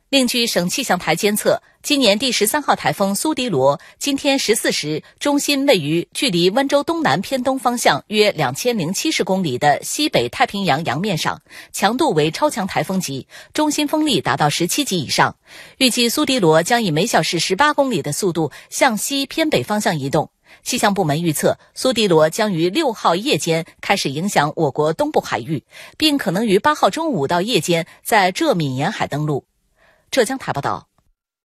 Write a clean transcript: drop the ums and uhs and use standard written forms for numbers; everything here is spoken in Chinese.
另据省气象台监测，今年第13号台风苏迪罗今天14时，中心位于距离温州东南偏东方向约2070公里的西北太平洋洋面上，强度为超强台风级，中心风力达到17级以上。预计苏迪罗将以每小时18公里的速度向西偏北方向移动。气象部门预测，苏迪罗将于6号夜间开始影响我国东部海域，并可能于8号中午到夜间在浙闽沿海登陆。浙江台报道。